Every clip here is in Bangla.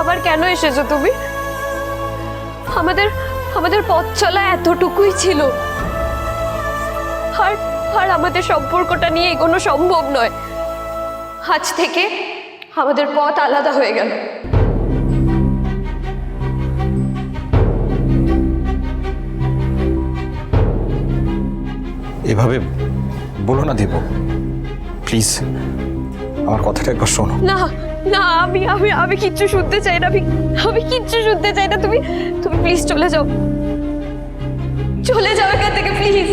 আবার কেন এসেছো তুমি? আমাদের আমাদের পথ চলা এতটুকুই ছিল, আর আর আমাদের সম্পর্কটা নিয়ে এগোনো সম্ভব নয়। আজ থেকে আমাদের পথ আলাদা হয়ে গেল। এভাবে বলো না দেব, প্লিজ আমার কথাটা একবার শোনো। না না, আমি আমি আমি কিচ্ছু শুনতে চাই না, আমি কিচ্ছু শুনতে চাই না। তুমি তুমি প্লিজ চলে যাও, চলে যাও এখান থেকে প্লিজ।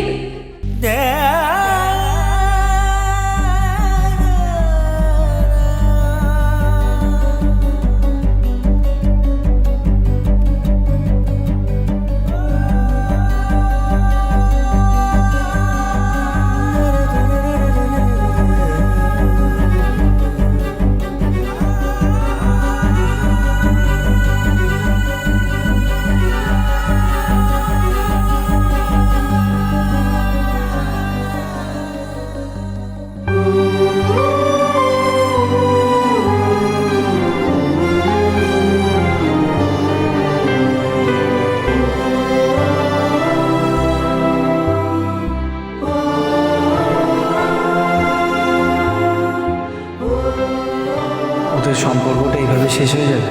ওদের সম্পর্কটা এইভাবে শেষ হয়ে যাবে?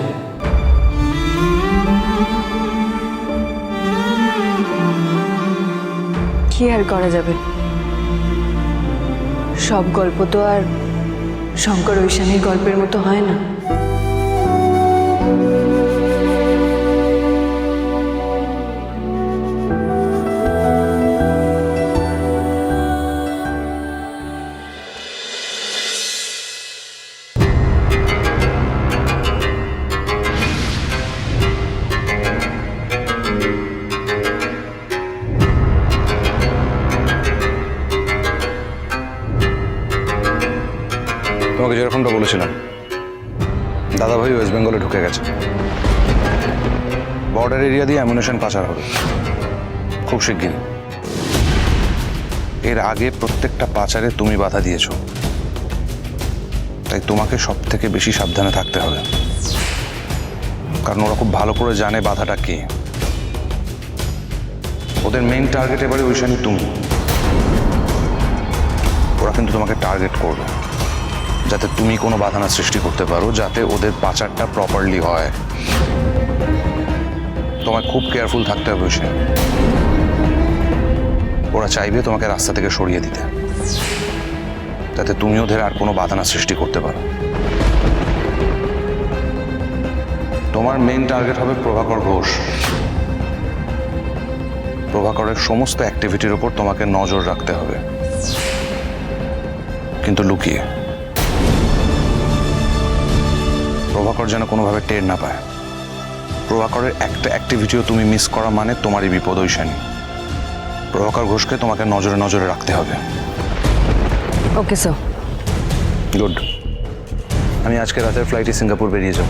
কি আর করা যাবে, সব গল্প তো আর শঙ্কর ঐশানীর গল্পের মতো হয় না। তোমাকে যেরকমটা বলেছিলাম, দাদাভাই ওয়েস্ট বেঙ্গলে ঢুকে গেছে। বর্ডার এরিয়া দিয়ে অ্যামুনেশন পাচার হবে খুব শিগগিরই। এর আগে প্রত্যেকটা পাচারে তুমি বাধা দিয়েছো, তাই তোমাকে সব থেকে বেশি সাবধানে থাকতে হবে, কারণ ওরা খুব ভালো করে জানে বাধাটা কে। ওদের মেইন টার্গেট এবারে ঐশানী তুমি। ওরা কিন্তু তোমাকে টার্গেট করবে যাতে তুমি কোনো বাধা না সৃষ্টি করতে পারো, যাতে ওদের পাচারটা প্রপারলি হয়। তোমায় খুব কেয়ারফুল থাকতে হবে ঐশানী। ওরা চাইবে তোমাকে রাস্তা থেকে সরিয়ে দিতে, যাতে তুমি ওদের আর কোনো বাধা না সৃষ্টি করতে পারো। তোমার মেইন টার্গেট হবে প্রভাকর ঘোষ। প্রভাকরের সমস্ত অ্যাক্টিভিটির উপর তোমাকে নজর রাখতে হবে, কিন্তু লুকিয়ে। প্রভাকর যেন কোনোভাবে টের না পায়। প্রভাকরের একটা অ্যাক্টিভিটিও তুমি মিস করা মানে তোমারই বিপদ ঐশানী। প্রভাকর ঘোষকে তোমাকে নজরে নজরে রাখতে হবে। Okay sir. গুড। আমি আজকে রাতের ফ্লাইটে সিঙ্গাপুর বেরিয়ে যাব।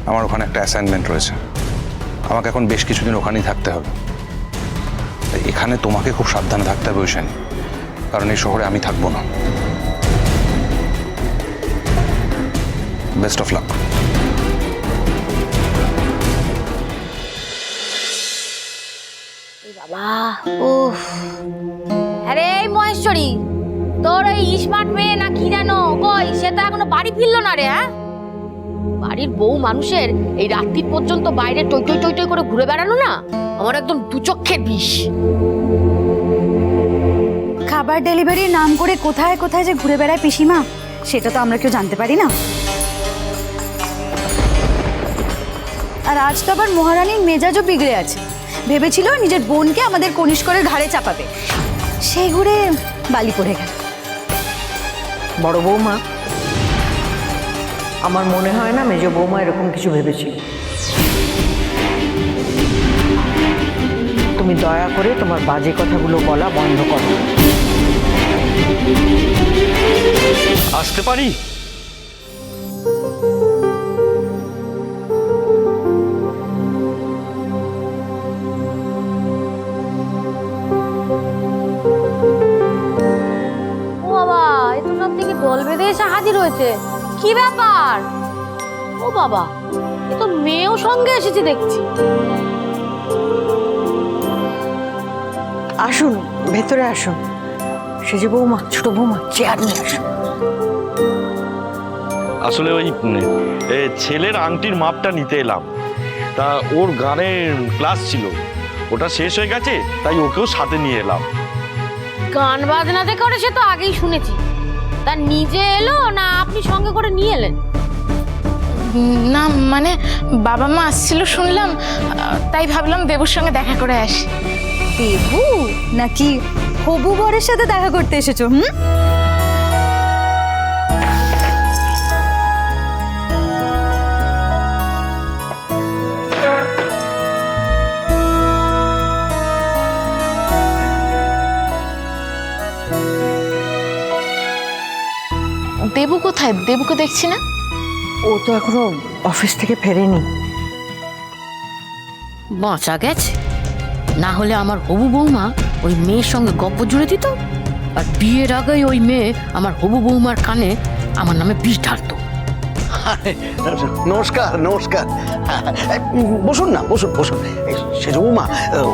আমার ওখানে একটা অ্যাসাইনমেন্ট রয়েছে, আমাকে এখন বেশ কিছুদিন ওখানেই থাকতে হবে। তাই এখানে তোমাকে খুব সাবধানে থাকতে হবে ঐশানী, কারণ এই শহরে আমি থাকবো না। Best of luck. বাবা উফ, আরে এই মহেশ্বরী, তোর এই স্মার্ট মেয়ে না কি জানো কই, সে তো এখনো বাড়ি ফিরলো না রে। হ্যাঁ, বাড়ির বউ মানুষের এই রাত্রি পর্যন্ত বাইরে টই টই টই টই করে ঘুরে বেড়ানো না আমার একদম দু চক্ষের বিষ। খাবার ডেলিভারির নাম করে কোথায় কোথায় যে ঘুরে বেড়ায় পিসিমা, সেটা তো আমরা কেউ জানতে পারি না। আর আজ তো আবার মহারানীর মেজাজও বিগড়ে আছে। ভেবেছিল নিজের বোনকে আমাদের কনিষ্করের ঘাড়ে চাপাবে, সেই ঘুরে বালি পড়ে গেল। বড় বৌমা, আমার মনে হয় না মেজ বৌমা এরকম কিছু ভেবেছিল। তুমি দয়া করে তোমার বাজে কথাগুলো বলা বন্ধ করো। আসতে পারি? দল বেঁধে এসে হাজির হয়েছে, কি ব্যাপার? ও বাবা, এ তো মেয়েও সঙ্গে এসেছে দেখছি। আসুন ভেতরে আসুন। সেজে বৌমা, ছোট বৌমা, চেয়ার নিয়ে আসুন। আসলে ওই ছেলের আংটির মাপটা নিতে এলাম। তা ওর গানের ক্লাস ছিল, ওটা শেষ হয়ে গেছে, তাই ওকেও সাথে নিয়ে এলাম। গান বাজনাতে করে সে তো আগেই শুনেছি, তা নিজে এলো না আপনি সঙ্গে করে নিয়ে এলেন? না মানে বাবা মা আসছিল শুনলাম, তাই ভাবলাম দেবুর সঙ্গে দেখা করে আসি। দেবু নাকি হবু বরের সাথে দেখা করতে এসেছো? দেবু কোথায়? দেবুকে দেখছি না। ও তো এখনো অফিস থেকে ফেরেনি। বাঁচা গেছে, না হলে আমার হবু বৌমা ওই মেয়ের সঙ্গে গপ্প জুড়ে দিত, আর বিয়ের আগেই ওই মেয়ে আমার হবু বৌমার কানে আমার নামে বিষ ঢালতো। নমস্কার নমস্কার। বসুন না, বসুন বসুন। সেজ বৌমা,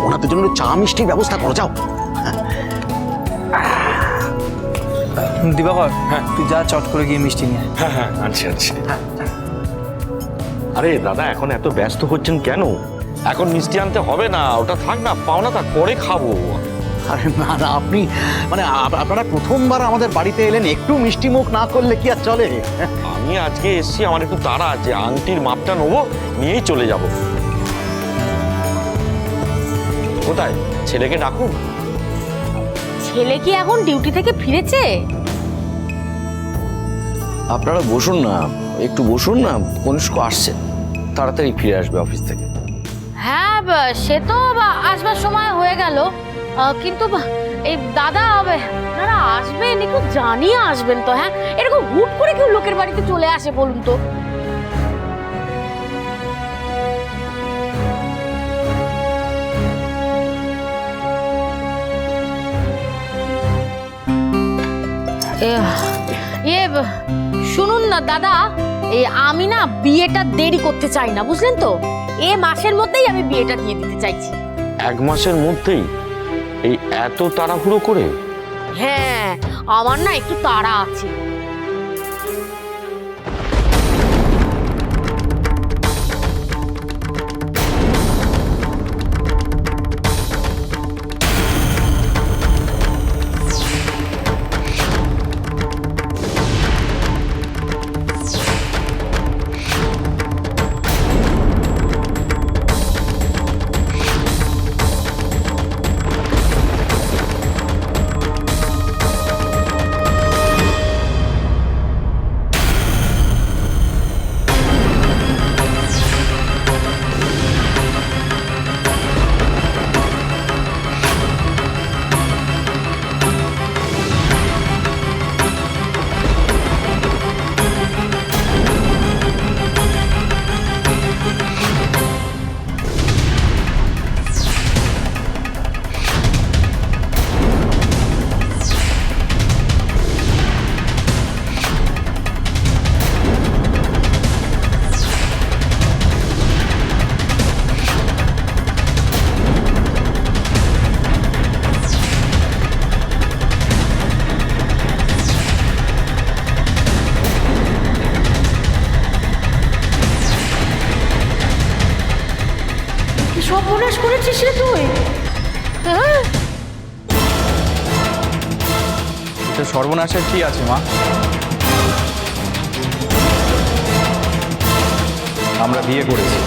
ওনাদের জন্য চা মিষ্টির ব্যবস্থা করো, যাও। দিবাকর, হ্যাঁ তুই যা চট করে গিয়ে মিষ্টি নিয়ে আয়। হ্যাঁ হ্যাঁ, আনছি আনছি। আরে দাদা, এখন এত ব্যস্ত হচ্ছেন কেন? এখন মিষ্টি আনতে হবে না, ওটা থাক না, পাওনা তা পরে খাবো। আরে না না, আপনি মানে আপনারা প্রথমবার আমাদের বাড়িতে এলেন, একটু মিষ্টি মুখ না করলে কি আর চলে? আমি আজকে এসছি, আমার একটু তাড়া আছে, আংটির মাপটা নেবো, নিয়েই চলে যাব। কোথায় ছেলেকে ডাকুন? ছেলে কি এখন ডিউটি থেকে ফিরেছে? আপনারা বসুন না, একটু বসুন না, কনিষ্ক আসছে, তাড়াতাড়ি ফিরে আসবে অফিস থেকে। হ্যাঁ সে তো আসবার সময় হয়ে গেল, কিন্তু এই দাদা আপনারা আসবেন, একটু জানিয়ে আসবেন তো। হ্যাঁ, এরকম হুট করে কেউ লোকের বাড়িতে চলে আসে বলুন তো? শুনুন না দাদা, আমি না বিয়েটা দেরি করতে চাই না, বুঝলেন তো? এ মাসের মধ্যেই আমি বিয়েটা দিয়ে দিতে চাইছি। 1 মাসের মধ্যেই? এই এত তাড়াহুড়ো করে? হ্যাঁ, আমার না একটু তাড়া আছে। সর্বনাশ করেছিস রে তুই। হ্যাঁ, এটা সর্বনাশের কি আছে মা? আমরা বিয়ে করেছি,